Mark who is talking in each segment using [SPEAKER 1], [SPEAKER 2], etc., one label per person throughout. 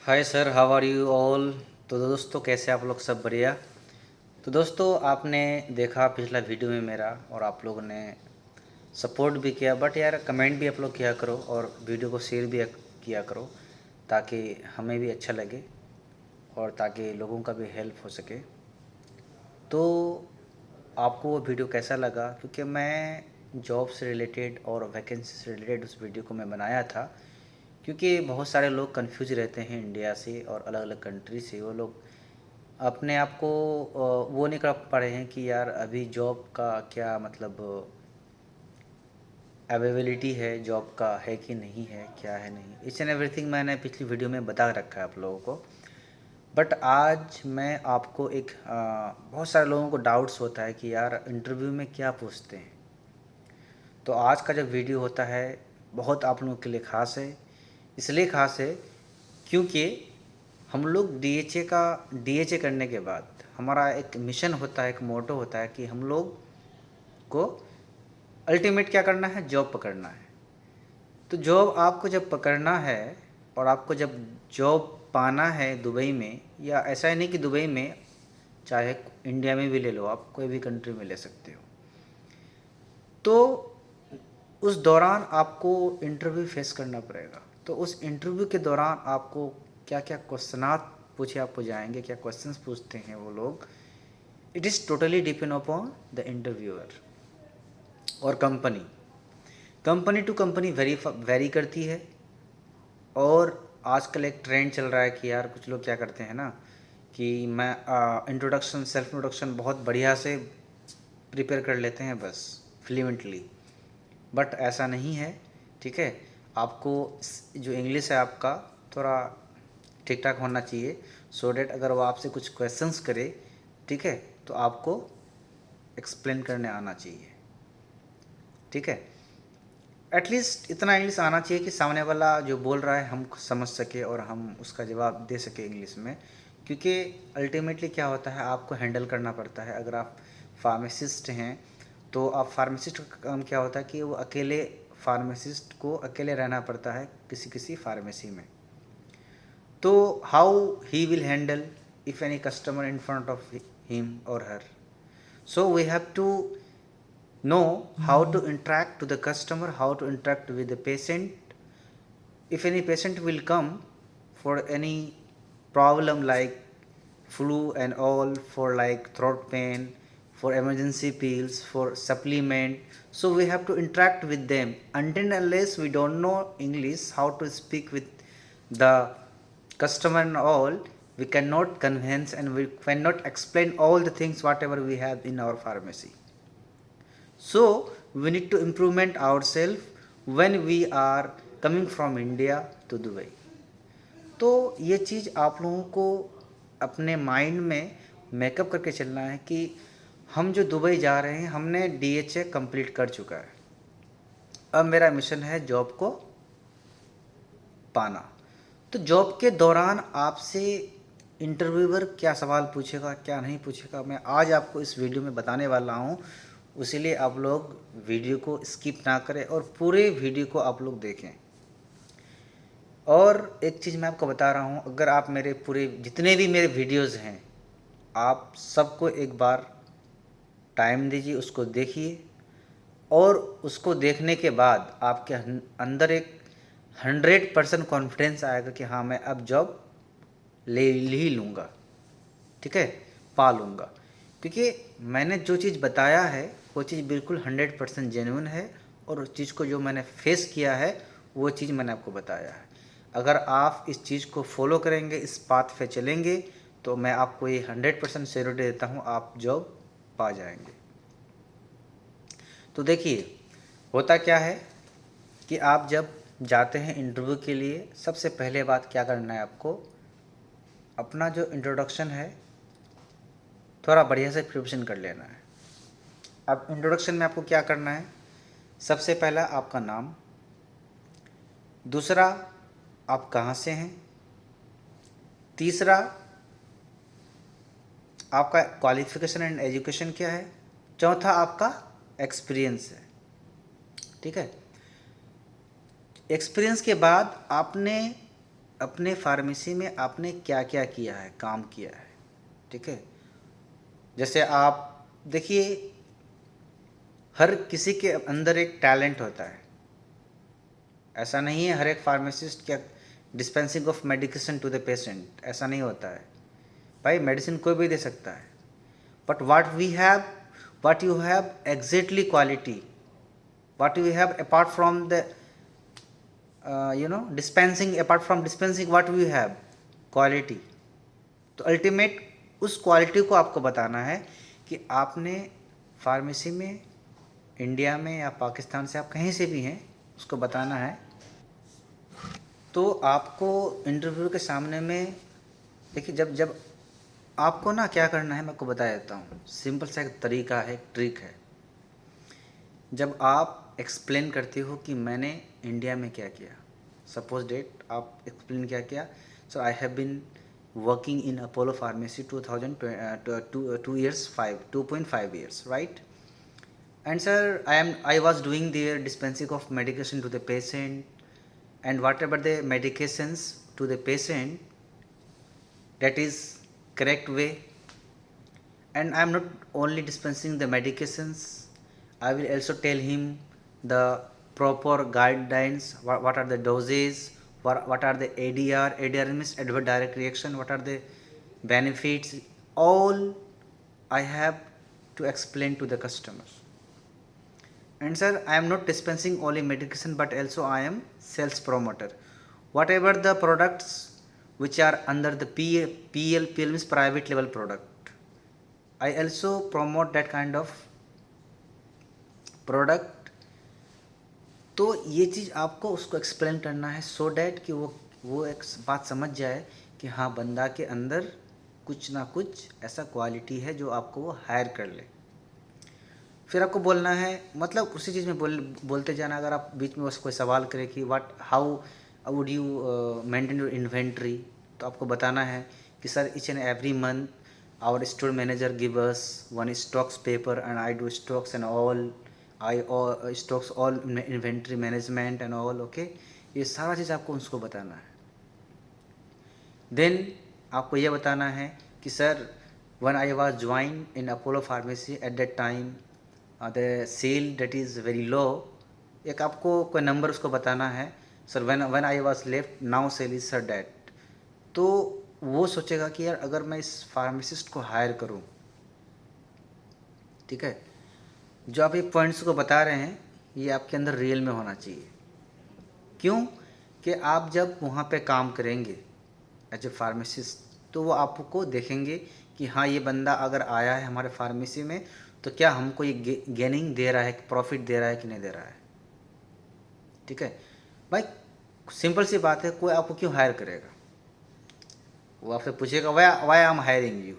[SPEAKER 1] Hi sir, how are you all. तो दोस्तों, कैसे आप लोग? सब बढ़िया। तो दोस्तों, आपने देखा पिछला वीडियो में मेरा, और आप लोगों ने सपोर्ट भी किया, बट यार कमेंट भी आप लोग किया करो और वीडियो को शेयर भी किया करो, ताकि हमें भी अच्छा लगे और ताकि लोगों का भी हेल्प हो सके। तो आपको वो वीडियो कैसा लगा? क्योंकि मैं जॉब से रिलेटेड और वैकेंसी से रिलेटेड उस वीडियो को मैं बनाया था, क्योंकि बहुत सारे लोग कंफ्यूज रहते हैं इंडिया से और अलग अलग कंट्री से। वो लोग अपने आप को वो नहीं कर पा रहे हैं कि यार अभी जॉब का क्या मतलब अवेलेबिलिटी है, जॉब का है कि नहीं है, क्या है नहीं। इच एंड एवरीथिंग मैंने पिछली वीडियो में बता रखा है आप लोगों को। बट आज मैं आपको एक बहुत सारे लोगों को डाउट्स होता है कि यार इंटरव्यू में क्या पूछते हैं। तो आज का जो वीडियो होता है बहुत आप लोगों के लिए ख़ास है। इसलिए ख़ास है क्योंकि हम लोग डीएचए करने के बाद हमारा एक मिशन होता है, एक मोटो होता है कि हम लोग को अल्टीमेट क्या करना है? जॉब पकड़ना है। तो जॉब आपको जब पकड़ना है और आपको जब जॉब पाना है दुबई में, या ऐसा ही नहीं कि दुबई में, चाहे इंडिया में भी ले लो, आप कोई भी कंट्री में ले सकते हो। तो उस दौरान आपको इंटरव्यू फेस करना पड़ेगा। तो उस इंटरव्यू के दौरान आपको क्या क्या क्वेश्चनात पूछे आपको जाएंगे, क्या क्वेश्चंस पूछते हैं वो लोग, it is totally depend upon the interviewer और company. Company to company vary करती है। और आजकल एक ट्रेंड चल रहा है कि यार कुछ लोग क्या करते हैं ना, कि मैं सेल्फ इंट्रोडक्शन बहुत बढ़िया से प्रिपेयर कर लेते हैं, बस फ्लुएंटली। बट ऐसा नहीं है, ठीक है। आपको जो इंग्लिश है आपका थोड़ा ठीक ठाक होना चाहिए, सो डैट अगर वो आपसे कुछ क्वेश्चंस करे, ठीक है, तो आपको एक्सप्लेन करने आना चाहिए, ठीक है। एटलीस्ट इतना इंग्लिश आना चाहिए कि सामने वाला जो बोल रहा है हम समझ सके और हम उसका जवाब दे सके इंग्लिश में। क्योंकि अल्टीमेटली क्या होता है, आपको हैंडल करना पड़ता है। अगर आप फार्मासिस्ट हैं तो आप फार्मासिस्ट का काम क्या होता है कि वो अकेले फार्मासिस्ट को अकेले रहना पड़ता है किसी किसी फार्मेसी में। तो how he will handle if any customer in front of him और हर। So we have to know how to interact to the customer, how to interact with the patient. If any patient will come for any problem like flu and all, for like throat pain, for emergency pills, for supplement, so we have to interact with them. Until unless we don't know English, how to speak with the customer and all, we cannot convince and we cannot explain all the things whatever we have in our pharmacy. So we need to improvement ourselves when we are coming from India to Dubai. तो ये चीज़ आप लोगों को अपने mind में makeup करके चलना है कि हम जो दुबई जा रहे हैं, हमने डीएचए कंप्लीट कर चुका है। अब मेरा मिशन है जॉब को पाना। तो जॉब के दौरान आपसे इंटरव्यूअर क्या सवाल पूछेगा, क्या नहीं पूछेगा, मैं आज आपको इस वीडियो में बताने वाला हूँ। इसीलिए आप लोग वीडियो को स्किप ना करें और पूरे वीडियो को आप लोग देखें। और एक चीज़ मैं आपको बता रहा हूँ, अगर आप मेरे पूरे जितने भी मेरे वीडियोज़ हैं, आप सबको एक बार टाइम दीजिए, उसको देखिए, और उसको देखने के बाद आपके अंदर एक 100% कॉन्फिडेंस आएगा कि हाँ, मैं अब जॉब ले ही लूँगा, ठीक है, पा लूँगा। क्योंकि मैंने जो चीज़ बताया है वो चीज़ बिल्कुल 100% जेन्युइन है, और उस चीज़ को जो मैंने फेस किया है वो चीज़ मैंने आपको बताया है। अगर आप इस चीज़ को फॉलो करेंगे, इस पाथ पे चलेंगे, तो मैं आपको ये 100% श्योरिटी देता हूँ, आप जॉब पा जाएंगे। तो देखिए, होता क्या है कि आप जब जाते हैं इंटरव्यू के लिए, सबसे पहले बात क्या करना है आपको, अपना जो इंट्रोडक्शन है थोड़ा बढ़िया से प्रिपरेशन कर लेना है। अब इंट्रोडक्शन में आपको क्या करना है, सबसे पहला आपका नाम, दूसरा आप कहाँ से हैं, तीसरा आपका क्वालिफिकेशन एंड एजुकेशन क्या है, चौथा आपका एक्सपीरियंस है, ठीक है। एक्सपीरियंस के बाद आपने अपने फार्मेसी में आपने क्या क्या किया है, काम किया है, ठीक है। जैसे आप देखिए, हर किसी के अंदर एक टैलेंट होता है। ऐसा नहीं है हर एक फार्मासिस्ट क्या dispensing of medication to the patient, ऐसा नहीं होता है भाई। मेडिसिन कोई भी दे सकता है, but what you have exactly quality, what you have apart from the dispensing, apart from dispensing what we have quality। तो अल्टीमेट उस क्वालिटी को आपको बताना है कि आपने फार्मेसी में, इंडिया में या पाकिस्तान से, आप कहीं से भी हैं, उसको बताना है। तो आपको इंटरव्यू के सामने में देखिए, जब जब आपको ना क्या करना है, मैं आपको बता देता हूँ। सिंपल सा एक तरीका है, एक ट्रिक है। जब आप एक्सप्लेन करते हो कि मैंने इंडिया में क्या किया, सपोज डेट आप एक्सप्लेन क्या किया, sir I have been working in Apollo pharmacy 2.5 years, right? And sir, I was doing their dispensing of medication to the patient, and whatever the medications to the patient, that is correct way. And I am not only dispensing the medications, I will also tell him the proper guidelines, what are the doses, what are the ADR. ADR means adverse direct reaction, what are the benefits, all I have to explain to the customers. And sir, I am not dispensing only medication, but also I am sales promoter. Whatever the products which are under the PL means private level product, I also promote that kind of product. तो ये चीज़ आपको उसको explain करना है, so that कि वो एक बात समझ जाए कि हाँ, बंदा के अंदर कुछ ना कुछ ऐसा क्वालिटी है जो आपको वो हायर कर ले। फिर आपको बोलना है, मतलब उसी चीज़ में बोलते जाना। अगर आप बीच में उसको कोई सवाल करे कि how would you maintain your inventory, तो आपको बताना है कि sir each and every month our store manager give us one stocks paper and I do stocks and all, I stocks all inventory management and all, okay. ये सारा चीज़ आपको उसको बताना है। देन आपको ये बताना है कि sir when I was joined in Apollo Pharmacy at that time, the sale that is very low। एक आपको कोई नंबर उसको बताना है, sir when I was left now sale is sir that। तो वो सोचेगा कि यार अगर मैं इस फार्मासिस्ट को हायर करूं, ठीक है, जो आप ये पॉइंट्स को बता रहे हैं ये आपके अंदर रियल में होना चाहिए। क्यों? कि आप जब वहाँ पे काम करेंगे एज ए फार्मासिस्ट, तो वो आपको देखेंगे कि हाँ, ये बंदा अगर आया है हमारे फार्मेसी में तो क्या हमको ये गेनिंग दे रहा है, प्रॉफिट दे रहा है कि नहीं दे रहा है, ठीक है भाई। सिंपल सी बात है, कोई आपको क्यों हायर करेगा? वो आपसे पूछेगा why I am hiring you.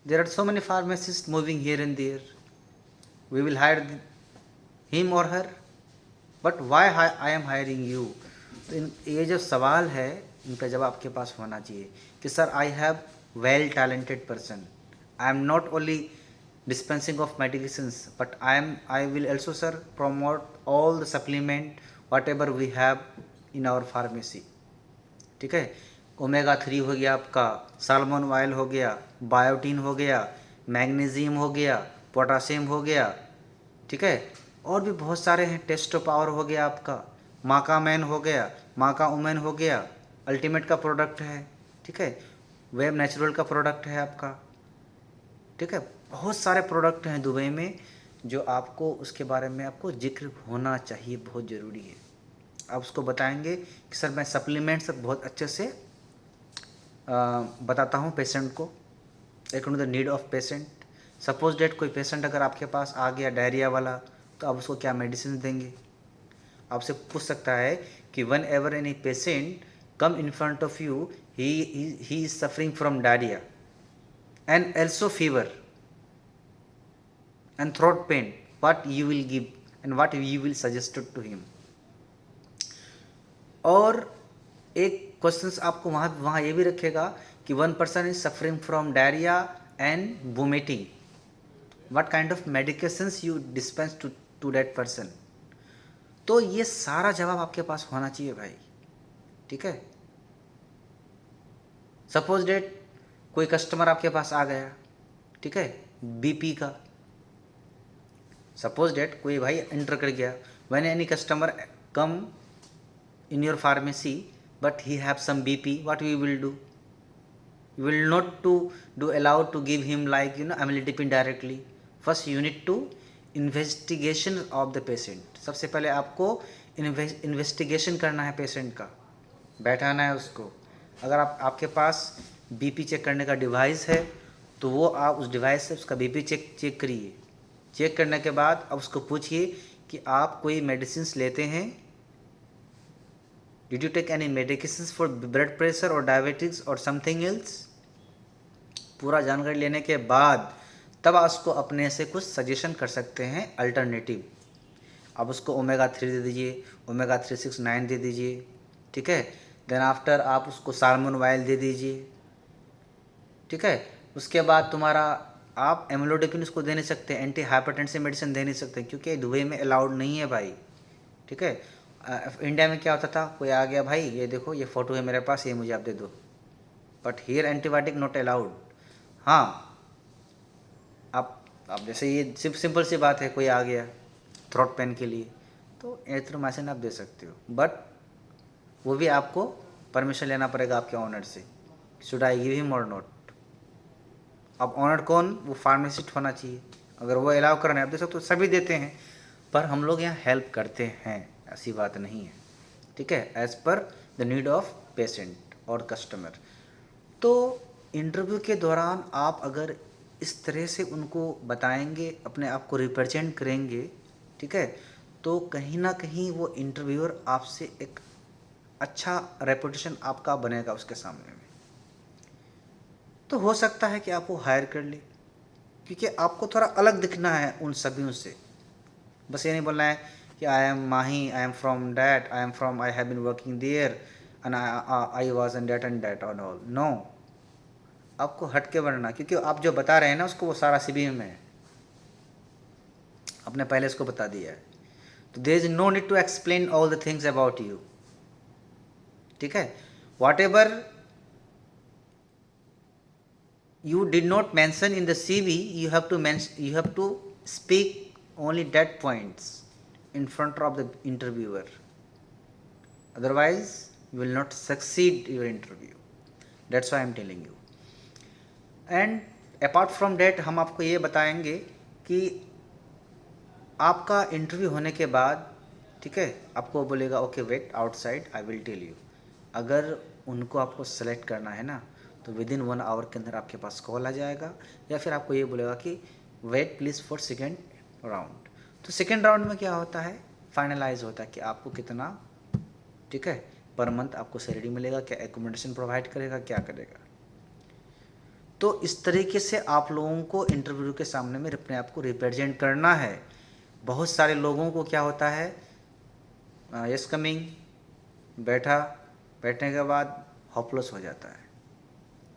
[SPEAKER 1] There are so many pharmacist moving here and there, we will hire him और her, but why I am hiring you. तो ये जो सवाल है इनका जवाब आपके पास होना चाहिए कि sir I have well talented person, I am not only dispensing of medications, but I will also sir promote all the supplement whatever we have in our pharmacy, ठीक है। ओमेगा 3 हो गया आपका, साल्मन ऑयल हो गया, biotin हो गया, magnesium हो गया, पोटासियम हो गया, ठीक है, और भी बहुत सारे हैं। टेस्टो पावर हो गया आपका, माका मैन हो गया, माका वुमेन हो गया, अल्टीमेट का प्रोडक्ट है, ठीक है, वेब नेचुरल का प्रोडक्ट है आपका, ठीक है। बहुत सारे प्रोडक्ट हैं दुबई में जो आपको उसके बारे में आपको जिक्र होना चाहिए, बहुत ज़रूरी है। आप उसको बताएंगे कि सर मैं सप्लीमेंट्स बहुत अच्छे से बताता हूँ पेशेंट को, according to the need of patient. Suppose that कोई पेशेंट अगर आपके पास आ गया डायरिया वाला, तो आप उसको क्या मेडिसिन देंगे? आपसे पूछ सकता है कि one ever any patient come in front of you, he is suffering from diarrhoea and also fever and throat pain, what you will give and what you will suggest to him। और एक question आपको वहाँ ये भी रखेगा कि one person is suffering from diarrhoea and vomiting, what kind of medications you dispense to that person. तो ये सारा जवाब आपके पास होना चाहिए भाई। ठीक है। सपोज डेट कोई कस्टमर आपके पास आ गया, ठीक है, बीपी का। सपोज डेट कोई भाई एंटर कर गया, when any customer come in your pharmacy but he have some BP, what we will do? You will not to do allowed to give him like amlodipine directly. First you need to investigation of the patient. सबसे पहले आपको investigation करना है patient का, बैठाना है उसको। अगर आपके पास बीपी चेक करने का डिवाइस है तो वो आप उस डिवाइस से उसका बीपी चेक करिए। चेक करने के बाद अब उसको पूछिए कि आप कोई मेडिसिन लेते हैं, Did you take any medications for blood pressure or diabetes or something else? पूरा जानकारी लेने के बाद तब आप उसको अपने से कुछ सजेशन कर सकते हैं अल्टरनेटिव। आप उसको ओमेगा 3 दे दीजिए, ओमेगा 369 दे दीजिए, ठीक है। देन आफ्टर आप उसको साल्मन ऑयल दे दीजिए, ठीक है। उसके बाद तुम्हारा आप एमलोडिपिन उसको दे नहीं सकते, एंटी हाइपरटेंसिव मेडिसिन दे नहीं सकते क्योंकि दुबई में अलाउड नहीं है भाई, ठीक है। इंडिया में क्या होता था, कोई आ गया भाई ये देखो ये फ़ोटो है मेरे पास, ये मुझे आप दे दो, but here antibiotic not allowed. हाँ, आप जैसे ये सिंपल सी बात है, कोई आ गया थ्रोट पेन के लिए तो एरिथ्रोमाइसिन आप दे सकते हो, बट वो भी आपको परमिशन लेना पड़ेगा आपके ऑनर से, शुड आई गिव हिम और नॉट। अब ऑनर कौन, वो फार्मासिस्ट होना चाहिए। अगर वो अलाउ कर रहे हैं आप दे सकते हो, सभी देते हैं, पर हम लोग यहाँ हेल्प करते हैं, ऐसी बात नहीं है, ठीक है, as per the need of patient और कस्टमर। तो इंटरव्यू के दौरान आप अगर इस तरह से उनको बताएंगे, अपने आप को रिप्रेजेंट करेंगे, ठीक है, तो कहीं ना कहीं वो इंटरव्यूअर आपसे एक अच्छा रेपुटेशन आपका बनेगा उसके सामने में। तो हो सकता है कि आप वो हायर कर ले, क्योंकि आपको थोड़ा अलग दिखना है उन सभी से। बस ये नहीं बोलना है कि I am Mahi, I am from that, I have been working there and I was in that and that और ऑल। नो, आपको हट के बनना, क्योंकि आप जो बता रहे हैं ना उसको वो सारा सीवी में है, आपने पहले इसको बता दिया है। तो there is no need to explain all the things about you, ठीक है। Whatever you did not mention in the CV, you have to speak only that points in front of the interviewer, otherwise you will not succeed your interview. That's why I am telling you. And apart from that हम आपको ये बताएंगे कि आपका interview होने के बाद, ठीक है, आपको बोलेगा okay wait outside, I will tell you. अगर उनको आपको सेलेक्ट करना है ना तो विद इन 1 आवर के अंदर आपके पास कॉल आ जाएगा, या फिर आपको ये बोलेगा कि wait please for second round. तो सेकेंड राउंड में क्या होता है, फाइनलाइज होता है कि आपको कितना, ठीक है, पर मंथ आपको सैलरी मिलेगा, क्या एकोमोडेशन प्रोवाइड करेगा, क्या करेगा। तो इस तरीके से आप लोगों को इंटरव्यू के सामने में अपने आप को रिप्रेजेंट करना है। बहुत सारे लोगों को क्या होता है, यस कमिंग, बैठने के बाद होपलेस हो जाता है।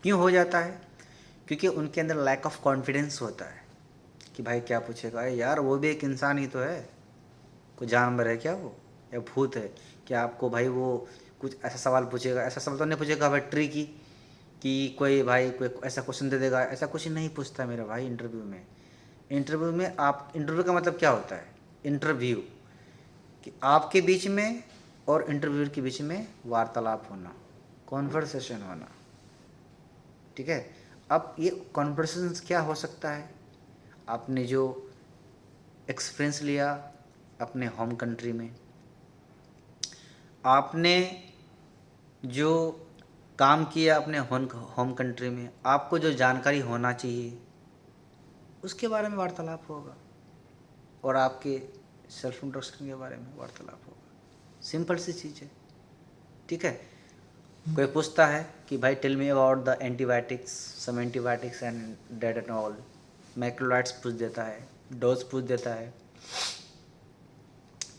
[SPEAKER 1] क्यों हो जाता है, क्योंकि उनके अंदर लैक ऑफ कॉन्फिडेंस होता है कि भाई क्या पूछेगा, यार वो भी एक इंसान ही तो है, कोई जानवर है क्या वो, या भूत है क्या। आपको भाई वो कुछ ऐसा सवाल पूछेगा, ऐसा सवाल तो नहीं पूछेगा भाई ट्री की कि कोई भाई कोई ऐसा क्वेश्चन दे देगा, ऐसा कुछ नहीं पूछता मेरा भाई। इंटरव्यू में आप, इंटरव्यू का मतलब क्या होता है, इंटरव्यू कि आपके बीच में और इंटरव्यूअर के बीच में वार्तालाप होना, कॉन्वर्सेशन होना, ठीक है। अब ये कॉन्वर्सेशन क्या हो सकता है, आपने जो एक्सपीरियंस लिया अपने होम कंट्री में, आपने जो काम किया अपने होम कंट्री में, आपको जो जानकारी होना चाहिए उसके बारे में वार्तालाप होगा, और आपके सेल्फ इंट्रोडक्शन के बारे में वार्तालाप होगा। सिंपल सी चीज़ है, ठीक है। कोई पूछता है कि भाई tell me about the antibiotics, some antibiotics and that and all, macrolides पूछ देता है, डोज पूछ देता है।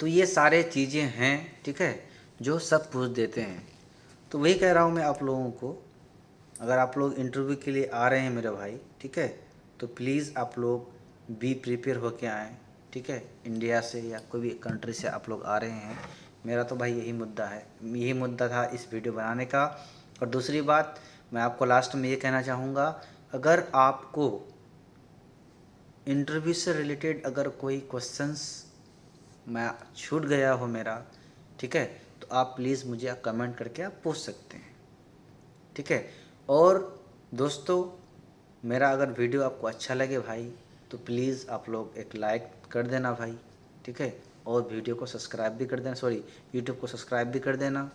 [SPEAKER 1] तो ये सारे चीज़ें हैं, ठीक है, जो सब पूछ देते हैं। तो वही कह रहा हूँ मैं आप लोगों को, अगर आप लोग इंटरव्यू के लिए आ रहे हैं मेरे भाई, ठीक है, तो प्लीज़ आप लोग बी प्रिपेयर होके आएँ, ठीक है। इंडिया से या कोई भी कंट्री से आप लोग आ रहे हैं, मेरा तो भाई यही मुद्दा है, यही मुद्दा था इस वीडियो बनाने का। और दूसरी बात मैं आपको लास्ट में ये कहना चाहूँगा, अगर आपको इंटरव्यू से रिलेटेड अगर कोई क्वेश्चंस मैं छूट गया हो मेरा, ठीक है, तो आप प्लीज़ मुझे कमेंट करके आप पूछ सकते हैं, ठीक है। और दोस्तों, मेरा अगर वीडियो आपको अच्छा लगे भाई तो प्लीज़ आप लोग एक लाइक कर देना भाई, ठीक है। और वीडियो को सब्सक्राइब भी कर देना, सॉरी यूट्यूब को सब्सक्राइब भी कर देना,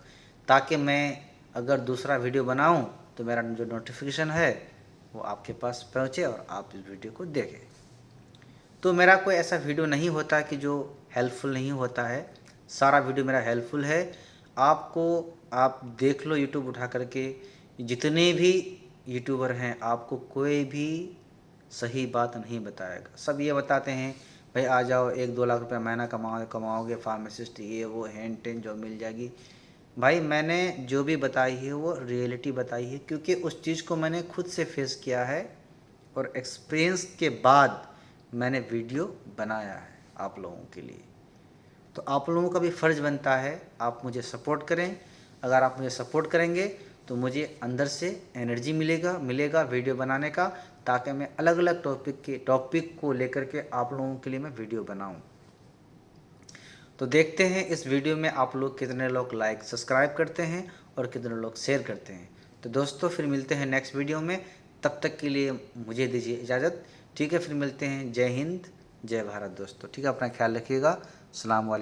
[SPEAKER 1] ताकि मैं अगर दूसरा वीडियो बनाऊं तो मेरा जो नोटिफिकेशन है वो आपके पास पहुंचे और आप इस वीडियो को देखें। तो मेरा कोई ऐसा वीडियो नहीं होता कि जो हेल्पफुल नहीं होता है, सारा वीडियो मेरा हेल्पफुल है। आपको आप देख लो यूट्यूब उठा करके, जितने भी यूट्यूबर हैं आपको कोई भी सही बात नहीं बताएगा। सब ये बताते हैं भाई आ जाओ 1-2 लाख रुपया महीना कमाओगे, फार्मासिस्ट ये वो हैंड टेन जॉब मिल जाएगी। भाई मैंने जो भी बताई है वो रियलिटी बताई है, क्योंकि उस चीज़ को मैंने खुद से फेस किया है और एक्सपीरियंस के बाद मैंने वीडियो बनाया है आप लोगों के लिए। तो आप लोगों का भी फ़र्ज़ बनता है आप मुझे सपोर्ट करें। अगर आप मुझे सपोर्ट करेंगे तो मुझे अंदर से एनर्जी मिलेगा वीडियो बनाने का, ताकि मैं अलग अलग टॉपिक को लेकर के आप लोगों के लिए मैं वीडियो बनाऊं। तो देखते हैं इस वीडियो में आप लोग कितने लोग लाइक सब्सक्राइब करते हैं और कितने लोग शेयर करते हैं। तो दोस्तों फिर मिलते हैं नेक्स्ट वीडियो में, तब तक के लिए मुझे दीजिए इजाज़त, ठीक है। फिर मिलते हैं। जय हिंद, जय भारत दोस्तों, ठीक है। अपना ख्याल रखिएगा। अस्सलाम वालेकुम।